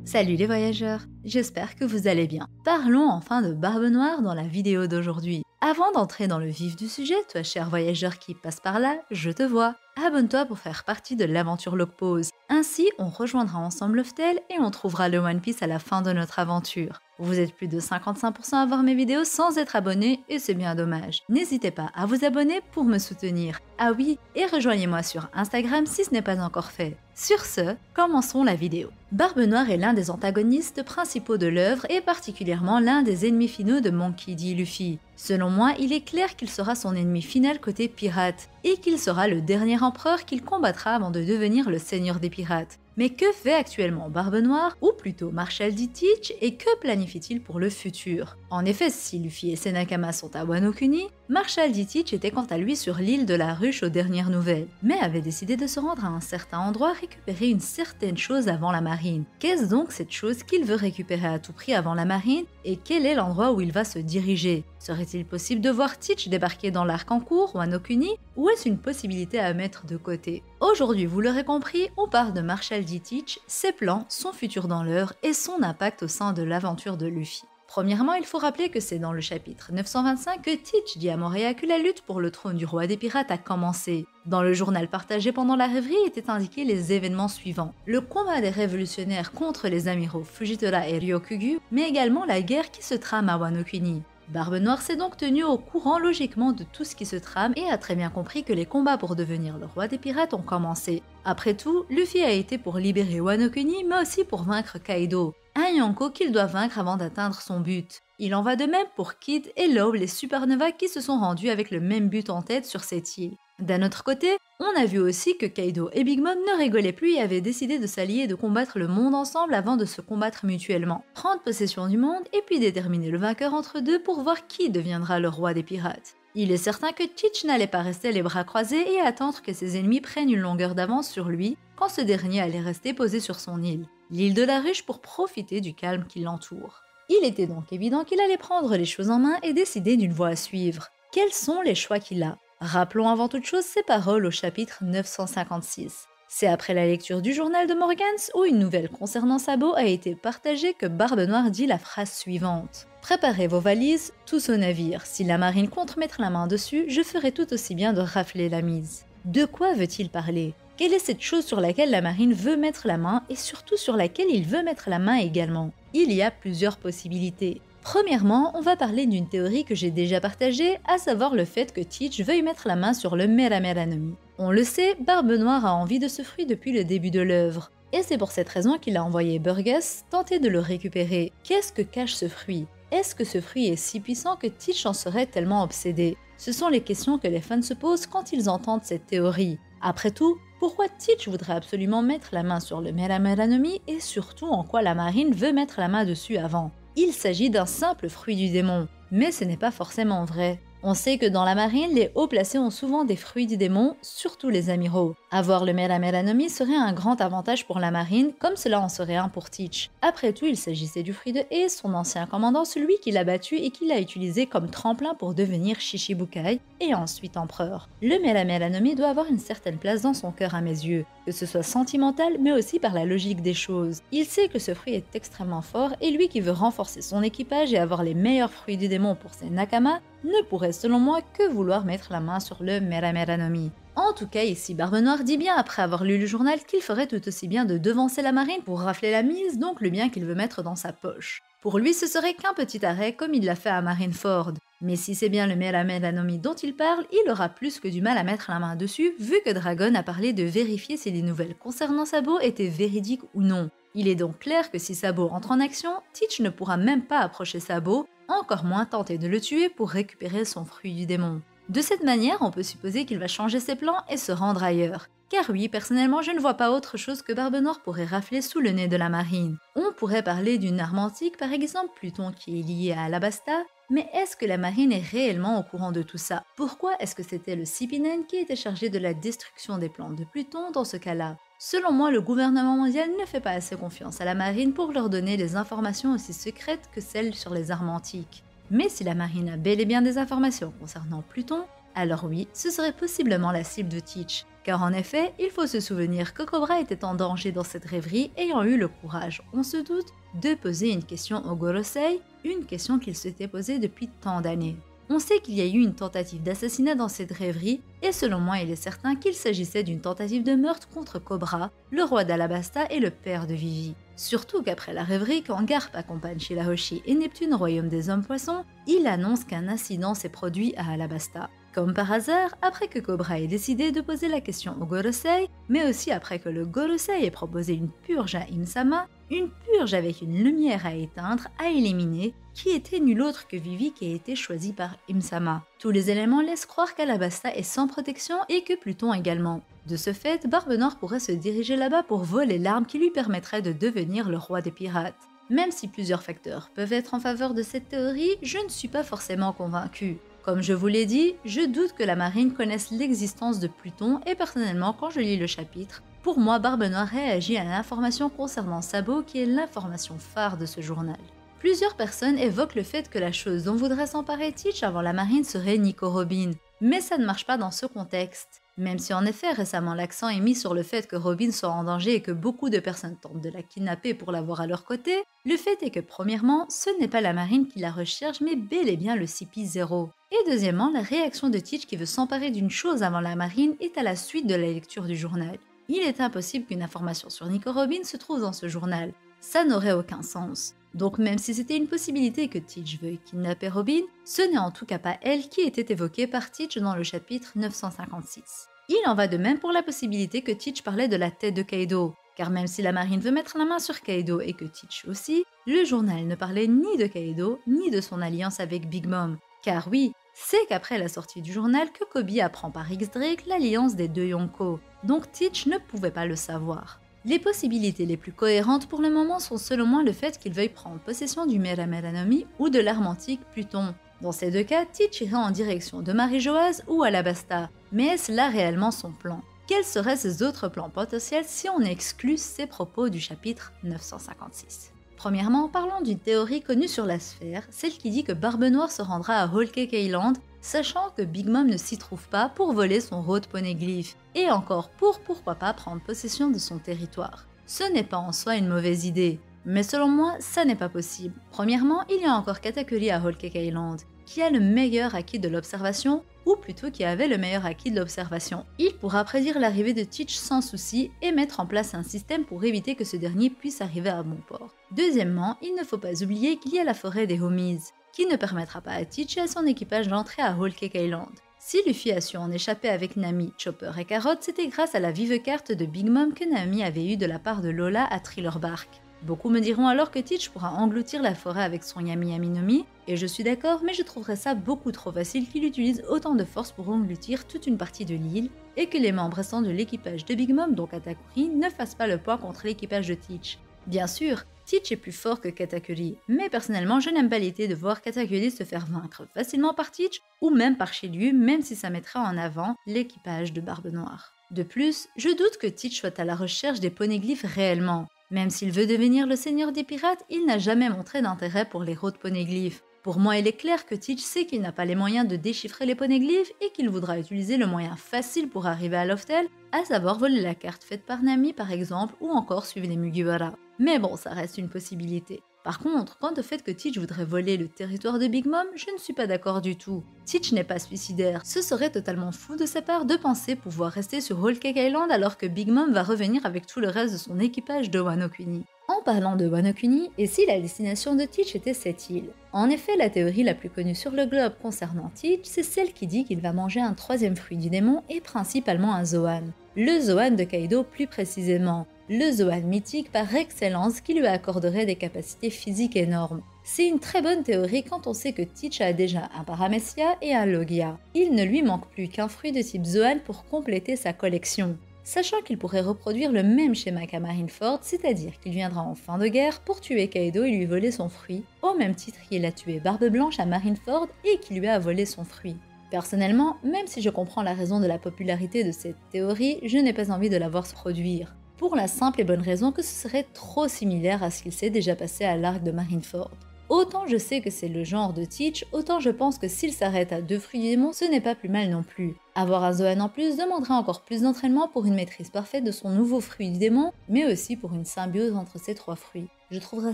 Salut les voyageurs, j'espère que vous allez bien. Parlons enfin de Barbe Noire dans la vidéo d'aujourd'hui. Avant d'entrer dans le vif du sujet, toi cher voyageur qui passe par là, je te vois. Abonne-toi pour faire partie de l'aventure Logpause. Ainsi, on rejoindra ensemble Loftel et on trouvera le One Piece à la fin de notre aventure. Vous êtes plus de 55% à voir mes vidéos sans être abonné et c'est bien dommage. N'hésitez pas à vous abonner pour me soutenir. Ah oui, et rejoignez-moi sur Instagram si ce n'est pas encore fait. Sur ce, commençons la vidéo. Barbe Noire est l'un des antagonistes principaux de l'œuvre et particulièrement l'un des ennemis finaux de Monkey D. Luffy. Selon moi, il est clair qu'il sera son ennemi final côté pirate et qu'il sera le dernier empereur qu'il combattra avant de devenir le seigneur des pirates. Mais que fait actuellement Barbe Noire, ou plutôt Marshall D. Teach, et que planifie-t-il pour le futur? En effet, si Luffy et ses Nakama sont à Wano Kuni, Marshall D. Teach était quant à lui sur l'île de la Ruche aux dernières nouvelles, mais avait décidé de se rendre à un certain endroit récupérer une certaine chose avant la marine. Qu'est-ce donc cette chose qu'il veut récupérer à tout prix avant la marine, et quel est l'endroit où il va se diriger? Serait-il possible de voir Teach débarquer dans l'arc en cours, Wano Kuni, ou est-ce une possibilité à mettre de côté? Aujourd'hui, vous l'aurez compris, on parle de Marshall D. Teach, ses plans, son futur dans l'œuvre et son impact au sein de l'aventure de Luffy. Premièrement, il faut rappeler que c'est dans le chapitre 925 que Teach dit à Moria que la lutte pour le trône du roi des pirates a commencé. Dans le journal partagé pendant la rêverie étaient indiqués les événements suivants. Le combat des révolutionnaires contre les amiraux Fujitora et Ryokugu, mais également la guerre qui se trame à Wano Kuni. Barbe Noire s'est donc tenu au courant logiquement de tout ce qui se trame et a très bien compris que les combats pour devenir le roi des pirates ont commencé. Après tout, Luffy a été pour libérer Wano Kuni mais aussi pour vaincre Kaido, un Yonko qu'il doit vaincre avant d'atteindre son but. Il en va de même pour Kid et Law, les Supernova qui se sont rendus avec le même but en tête sur cette île. D'un autre côté, on a vu aussi que Kaido et Big Mom ne rigolaient plus et avaient décidé de s'allier et de combattre le monde ensemble avant de se combattre mutuellement, prendre possession du monde et puis déterminer le vainqueur entre deux pour voir qui deviendra le roi des pirates. Il est certain que Teach n'allait pas rester les bras croisés et attendre que ses ennemis prennent une longueur d'avance sur lui quand ce dernier allait rester posé sur son île, l'île de la Ruche, pour profiter du calme qui l'entoure. Il était donc évident qu'il allait prendre les choses en main et décider d'une voie à suivre. Quels sont les choix qu'il a? Rappelons avant toute chose ses paroles au chapitre 956. C'est après la lecture du journal de Morgans où une nouvelle concernant Sabo a été partagée que Barbe Noire dit la phrase suivante. « Préparez vos valises, tous au navire. Si la marine compte mettre la main dessus, je ferai tout aussi bien de rafler la mise. » De quoi veut-il parler? Quelle est cette chose sur laquelle la marine veut mettre la main et surtout sur laquelle il veut mettre la main également? Il y a plusieurs possibilités. Premièrement, on va parler d'une théorie que j'ai déjà partagée, à savoir le fait que Teach veuille mettre la main sur le Mera Mera no Mi. On le sait, Barbe Noire a envie de ce fruit depuis le début de l'œuvre, et c'est pour cette raison qu'il a envoyé Burgess tenter de le récupérer. Qu'est-ce que cache ce fruit? Est-ce que ce fruit est si puissant que Teach en serait tellement obsédé? Ce sont les questions que les fans se posent quand ils entendent cette théorie. Après tout, pourquoi Teach voudrait absolument mettre la main sur le Mera Mera no Mi et surtout en quoi la marine veut mettre la main dessus avant? Il s'agit d'un simple fruit du démon, mais ce n'est pas forcément vrai. On sait que dans la marine, les hauts placés ont souvent des fruits du démon, surtout les amiraux. Avoir le Mera Mera no Mi serait un grand avantage pour la marine, comme cela en serait un pour Teach. Après tout, il s'agissait du fruit de Ace, son ancien commandant, celui qu'il a battu et qu'il a utilisé comme tremplin pour devenir Shichibukai et ensuite empereur. Le Mera Mera no Mi doit avoir une certaine place dans son cœur à mes yeux, que ce soit sentimental mais aussi par la logique des choses. Il sait que ce fruit est extrêmement fort et lui qui veut renforcer son équipage et avoir les meilleurs fruits du démon pour ses Nakama, ne pourrait selon moi que vouloir mettre la main sur le Mera Mera no Mi. En tout cas, ici Barbe Noire dit bien après avoir lu le journal qu'il ferait tout aussi bien de devancer la marine pour rafler la mise, donc le bien qu'il veut mettre dans sa poche. Pour lui, ce serait qu'un petit arrêt comme il l'a fait à Marineford. Mais si c'est bien le Mera Mera no Mi dont il parle, il aura plus que du mal à mettre la main dessus vu que Dragon a parlé de vérifier si les nouvelles concernant Sabo étaient véridiques ou non. Il est donc clair que si Sabo entre en action, Teach ne pourra même pas approcher Sabo, encore moins tenter de le tuer pour récupérer son fruit du démon. De cette manière, on peut supposer qu'il va changer ses plans et se rendre ailleurs. Car oui, personnellement, je ne vois pas autre chose que Barbe Noire pourrait rafler sous le nez de la marine. On pourrait parler d'une arme antique, par exemple Pluton qui est lié à Alabasta, mais est-ce que la marine est réellement au courant de tout ça? Pourquoi est-ce que c'était le CP9 qui était chargé de la destruction des plans de Pluton dans ce cas-là? Selon moi, le gouvernement mondial ne fait pas assez confiance à la marine pour leur donner des informations aussi secrètes que celles sur les armes antiques. Mais si la marine a bel et bien des informations concernant Pluton, Alors oui, ce serait possiblement la cible de Teach. Car en effet, il faut se souvenir que Cobra était en danger dans cette rêverie ayant eu le courage, on se doute, de poser une question au Gorosei, une question qu'il s'était posée depuis tant d'années. On sait qu'il y a eu une tentative d'assassinat dans cette rêverie, et selon moi il est certain qu'il s'agissait d'une tentative de meurtre contre Cobra, le roi d'Alabasta et le père de Vivi. Surtout qu'après la rêverie, quand Garp accompagne Shirahoshi et Neptune au royaume des hommes poissons, il annonce qu'un incident s'est produit à Alabasta. Comme par hasard, après que Cobra ait décidé de poser la question au Gorosei, mais aussi après que le Gorosei ait proposé une purge à Im-sama, une purge avec une lumière à éteindre, à éliminer, qui était nul autre que Vivi qui a été choisie par Im-sama. Tous les éléments laissent croire qu'Alabasta est sans protection et que Pluton également. De ce fait, Barbe Noire pourrait se diriger là-bas pour voler l'arme qui lui permettrait de devenir le roi des pirates. Même si plusieurs facteurs peuvent être en faveur de cette théorie, je ne suis pas forcément convaincue. Comme je vous l'ai dit, je doute que la marine connaisse l'existence de Pluton et personnellement quand je lis le chapitre, pour moi Barbe Noire réagit à l'information concernant Sabo qui est l'information phare de ce journal. Plusieurs personnes évoquent le fait que la chose dont voudrait s'emparer Teach avant la marine serait Nico Robin, mais ça ne marche pas dans ce contexte. Même si en effet récemment l'accent est mis sur le fait que Robin soit en danger et que beaucoup de personnes tentent de la kidnapper pour l'avoir à leur côté, le fait est que premièrement, ce n'est pas la marine qui la recherche mais bel et bien le CP0. Et deuxièmement, la réaction de Teach qui veut s'emparer d'une chose avant la marine est à la suite de la lecture du journal. Il est impossible qu'une information sur Nico Robin se trouve dans ce journal. Ça n'aurait aucun sens. Donc même si c'était une possibilité que Teach veuille kidnapper Robin, ce n'est en tout cas pas elle qui était évoquée par Teach dans le chapitre 956. Il en va de même pour la possibilité que Teach parlait de la tête de Kaido, car même si la marine veut mettre la main sur Kaido et que Teach aussi, le journal ne parlait ni de Kaido ni de son alliance avec Big Mom. Car oui, c'est qu'après la sortie du journal que Koby apprend par X-Drake l'alliance des deux Yonko, donc Teach ne pouvait pas le savoir. Les possibilités les plus cohérentes pour le moment sont selon moi le fait qu'il veuille prendre possession du Mera Mera no Mi ou de l'arme antique Pluton. Dans ces deux cas, Teach irait en direction de Marie-Joase ou Alabasta, mais est-ce là réellement son plan? Quels seraient ses autres plans potentiels si on exclut ses propos du chapitre 956? Premièrement, parlons d'une théorie connue sur la sphère, celle qui dit que Barbe Noire se rendra à Whole Cake Island, sachant que Big Mom ne s'y trouve pas pour voler son Road Poneglyph, et encore pour pourquoi pas prendre possession de son territoire. Ce n'est pas en soi une mauvaise idée, mais selon moi, ça n'est pas possible. Premièrement, il y a encore Katakuri à Whole Cake Island, qui a le meilleur acquis de l'observation, ou plutôt qui avait le meilleur acquis de l'observation. Il pourra prédire l'arrivée de Teach sans souci et mettre en place un système pour éviter que ce dernier puisse arriver à bon port. Deuxièmement, il ne faut pas oublier qu'il y a la forêt des Homies, qui ne permettra pas à Teach et à son équipage d'entrer à Whole Cake Island. Si Luffy a su en échapper avec Nami, Chopper et Carrot, c'était grâce à la vive carte de Big Mom que Nami avait eue de la part de Lola à Thriller Bark. Beaucoup me diront alors que Teach pourra engloutir la forêt avec son Yami Yami no Mi, et je suis d'accord, mais je trouverais ça beaucoup trop facile qu'il utilise autant de force pour engloutir toute une partie de l'île, et que les membres restants de l'équipage de Big Mom, donc Katakuri, ne fassent pas le poids contre l'équipage de Teach. Bien sûr, Teach est plus fort que Katakuri, mais personnellement je n'aime pas l'idée de voir Katakuri se faire vaincre facilement par Teach, ou même par Shiryu, même si ça mettrait en avant l'équipage de Barbe Noire. De plus, je doute que Teach soit à la recherche des poneglyphes réellement. Même s'il veut devenir le seigneur des pirates, il n'a jamais montré d'intérêt pour les road poneglyphes. Pour moi, il est clair que Teach sait qu'il n'a pas les moyens de déchiffrer les poneglyphes et qu'il voudra utiliser le moyen facile pour arriver à Loftel, à savoir voler la carte faite par Nami par exemple, ou encore suivre les Mugiwara. Mais bon, ça reste une possibilité. Par contre, quant au fait que Teach voudrait voler le territoire de Big Mom, je ne suis pas d'accord du tout. Teach n'est pas suicidaire, ce serait totalement fou de sa part de penser pouvoir rester sur Whole Cake Island alors que Big Mom va revenir avec tout le reste de son équipage de Wano Kuni. En parlant de Wano Kuni, et si la destination de Teach était cette île? En effet, la théorie la plus connue sur le globe concernant Teach, c'est celle qui dit qu'il va manger un troisième fruit du démon et principalement un Zoan. Le Zoan de Kaido plus précisément. Le Zoan mythique par excellence qui lui accorderait des capacités physiques énormes. C'est une très bonne théorie quand on sait que Teach a déjà un Paramecia et un Logia. Il ne lui manque plus qu'un fruit de type Zoan pour compléter sa collection. Sachant qu'il pourrait reproduire le même schéma qu'à Marineford, c'est-à-dire qu'il viendra en fin de guerre pour tuer Kaido et lui voler son fruit, au même titre qu'il a tué Barbe Blanche à Marineford et qu'il lui a volé son fruit. Personnellement, même si je comprends la raison de la popularité de cette théorie, je n'ai pas envie de la voir se produire. Pour la simple et bonne raison que ce serait trop similaire à ce qu'il s'est déjà passé à l'arc de Marineford. Autant je sais que c'est le genre de Teach, autant je pense que s'il s'arrête à 2 fruits du démon, ce n'est pas plus mal non plus. Avoir un Zoan en plus demandera encore plus d'entraînement pour une maîtrise parfaite de son nouveau fruit du démon, mais aussi pour une symbiose entre ces 3 fruits. Je trouverais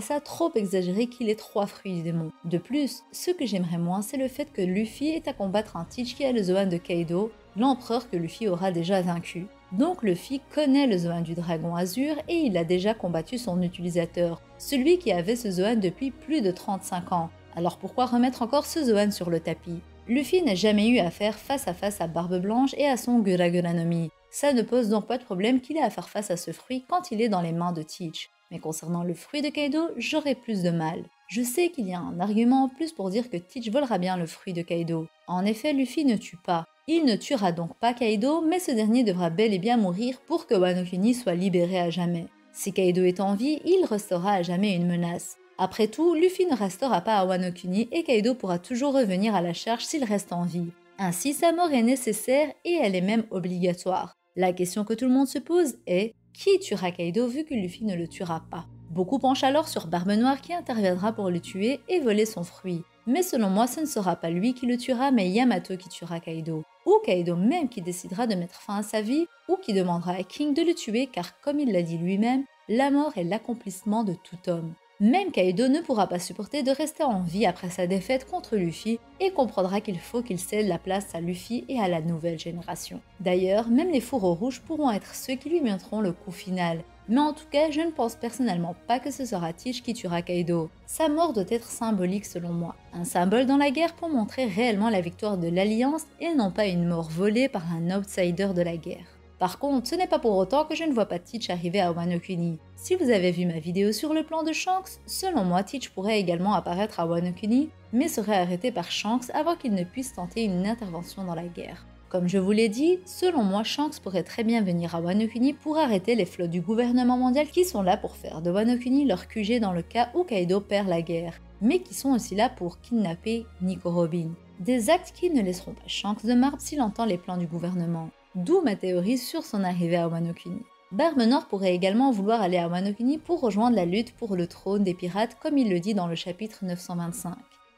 ça trop exagéré qu'il ait 3 fruits du démon. De plus, ce que j'aimerais moins, c'est le fait que Luffy ait à combattre un Teach qui a le Zoan de Kaido, l'empereur que Luffy aura déjà vaincu. Donc Luffy connaît le Zoan du dragon azur et il a déjà combattu son utilisateur, celui qui avait ce Zoan depuis plus de 35 ans. Alors pourquoi remettre encore ce Zoan sur le tapis? Luffy n'a jamais eu à faire face à Barbe Blanche et à son Gura no Mi. Ça ne pose donc pas de problème qu'il ait à faire face à ce fruit quand il est dans les mains de Teach. Mais concernant le fruit de Kaido, j'aurais plus de mal. Je sais qu'il y a un argument en plus pour dire que Teach volera bien le fruit de Kaido. En effet, Luffy ne tue pas. Il ne tuera donc pas Kaido, mais ce dernier devra bel et bien mourir pour que Wano Kuni soit libéré à jamais. Si Kaido est en vie, il restera à jamais une menace. Après tout, Luffy ne restera pas à Wano Kuni et Kaido pourra toujours revenir à la charge s'il reste en vie. Ainsi, sa mort est nécessaire et elle est même obligatoire. La question que tout le monde se pose est: qui tuera Kaido vu que Luffy ne le tuera pas? Beaucoup penchent alors sur Barbe Noire qui interviendra pour le tuer et voler son fruit. Mais selon moi, ce ne sera pas lui qui le tuera, mais Yamato qui tuera Kaido. Ou Kaido même qui décidera de mettre fin à sa vie, ou qui demandera à King de le tuer car comme il l'a dit lui-même, la mort est l'accomplissement de tout homme. Même Kaido ne pourra pas supporter de rester en vie après sa défaite contre Luffy et comprendra qu'il faut qu'il cède la place à Luffy et à la nouvelle génération. D'ailleurs, même les fourreaux rouges pourront être ceux qui lui mettront le coup final. Mais en tout cas, je ne pense personnellement pas que ce sera Teach qui tuera Kaido. Sa mort doit être symbolique selon moi. Un symbole dans la guerre pour montrer réellement la victoire de l'Alliance et non pas une mort volée par un outsider de la guerre. Par contre, ce n'est pas pour autant que je ne vois pas Teach arriver à Wano Kuni. Si vous avez vu ma vidéo sur le plan de Shanks, selon moi Teach pourrait également apparaître à Wano Kuni, mais serait arrêté par Shanks avant qu'il ne puisse tenter une intervention dans la guerre. Comme je vous l'ai dit, selon moi Shanks pourrait très bien venir à Wano Kuni pour arrêter les flottes du gouvernement mondial qui sont là pour faire de Wano Kuni leur QG dans le cas où Kaido perd la guerre, mais qui sont aussi là pour kidnapper Nico Robin. Des actes qui ne laisseront pas Shanks de marbre s'il entend les plans du gouvernement. D'où ma théorie sur son arrivée à Wano Kuni. Barbe Noire pourrait également vouloir aller à Wano Kuni pour rejoindre la lutte pour le trône des pirates comme il le dit dans le chapitre 925.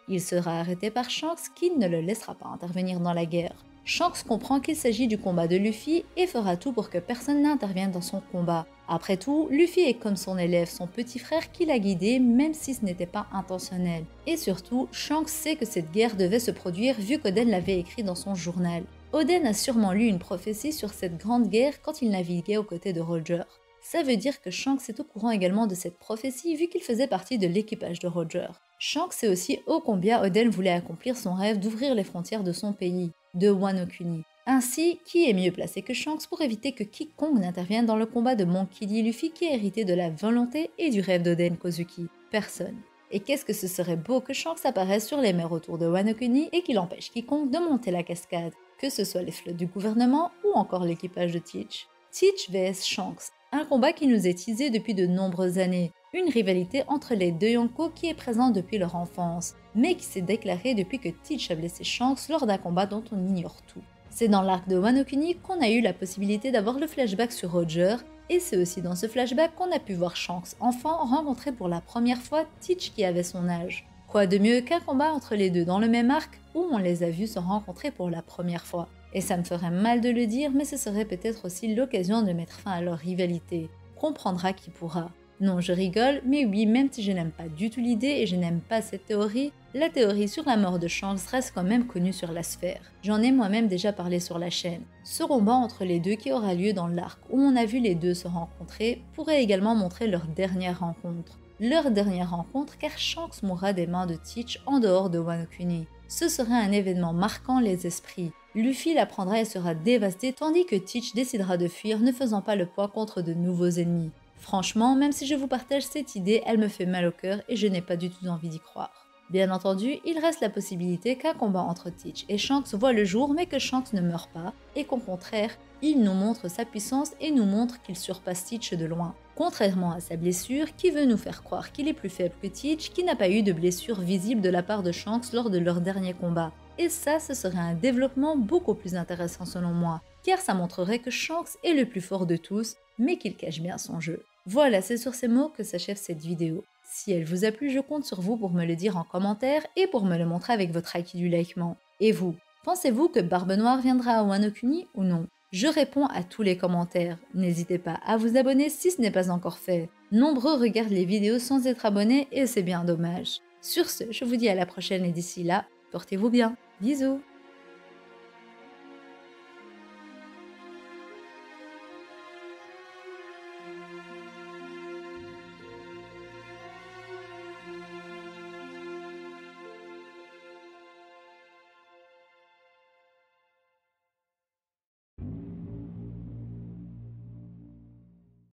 Il sera arrêté par Shanks qui ne le laissera pas intervenir dans la guerre. Shanks comprend qu'il s'agit du combat de Luffy et fera tout pour que personne n'intervienne dans son combat. Après tout, Luffy est comme son élève, son petit frère qui l'a guidé même si ce n'était pas intentionnel. Et surtout, Shanks sait que cette guerre devait se produire vu qu'Oden l'avait écrit dans son journal. Oden a sûrement lu une prophétie sur cette grande guerre quand il naviguait aux côtés de Roger. Ça veut dire que Shanks est au courant également de cette prophétie vu qu'il faisait partie de l'équipage de Roger. Shanks sait aussi ô combien Oden voulait accomplir son rêve d'ouvrir les frontières de son pays, de Wano Kuni. Ainsi, qui est mieux placé que Shanks pour éviter que quiconque n'intervienne dans le combat de Monkey D. Luffy qui a hérité de la volonté et du rêve d'Oden Kozuki? Personne. Et qu'est-ce que ce serait beau que Shanks apparaisse sur les mers autour de Wano Kuni et qu'il empêche quiconque de monter la cascade, que ce soit les flottes du gouvernement ou encore l'équipage de Teach. Teach vs Shanks, un combat qui nous est teasé depuis de nombreuses années, une rivalité entre les deux Yonko qui est présente depuis leur enfance, mais qui s'est déclarée depuis que Teach a blessé Shanks lors d'un combat dont on ignore tout. C'est dans l'arc de Wano Kuni qu'on a eu la possibilité d'avoir le flashback sur Roger, et c'est aussi dans ce flashback qu'on a pu voir Shanks enfant rencontrer pour la première fois Teach qui avait son âge. Quoi de mieux qu'un combat entre les deux dans le même arc où on les a vus se rencontrer pour la première fois. Et ça me ferait mal de le dire, mais ce serait peut-être aussi l'occasion de mettre fin à leur rivalité. Comprendra qui pourra. Non, je rigole, mais oui, même si je n'aime pas du tout l'idée et je n'aime pas cette théorie, la théorie sur la mort de Shanks reste quand même connue sur la sphère. J'en ai moi-même déjà parlé sur la chaîne. Ce combat entre les deux qui aura lieu dans l'arc où on a vu les deux se rencontrer pourrait également montrer leur dernière rencontre. Leur dernière rencontre car Shanks mourra des mains de Teach en dehors de Wano Kuni. Ce serait un événement marquant les esprits. Luffy l'apprendra et sera dévasté tandis que Teach décidera de fuir ne faisant pas le poids contre de nouveaux ennemis. Franchement, même si je vous partage cette idée, elle me fait mal au cœur et je n'ai pas du tout envie d'y croire. Bien entendu, il reste la possibilité qu'un combat entre Teach et Shanks voit le jour mais que Shanks ne meurt pas et qu'au contraire, il nous montre sa puissance et nous montre qu'il surpasse Teach de loin. Contrairement à sa blessure qui veut nous faire croire qu'il est plus faible que Teach qui n'a pas eu de blessure visible de la part de Shanks lors de leur dernier combat. Et ça, ce serait un développement beaucoup plus intéressant selon moi, car ça montrerait que Shanks est le plus fort de tous, mais qu'il cache bien son jeu. Voilà, c'est sur ces mots que s'achève cette vidéo. Si elle vous a plu, je compte sur vous pour me le dire en commentaire et pour me le montrer avec votre acquis du likement. Et vous, pensez-vous que Barbe Noire viendra à Wano Kuni ou non? Je réponds à tous les commentaires. N'hésitez pas à vous abonner si ce n'est pas encore fait. Nombreux regardent les vidéos sans être abonnés et c'est bien dommage. Sur ce, je vous dis à la prochaine et d'ici là, portez-vous bien. Bisous!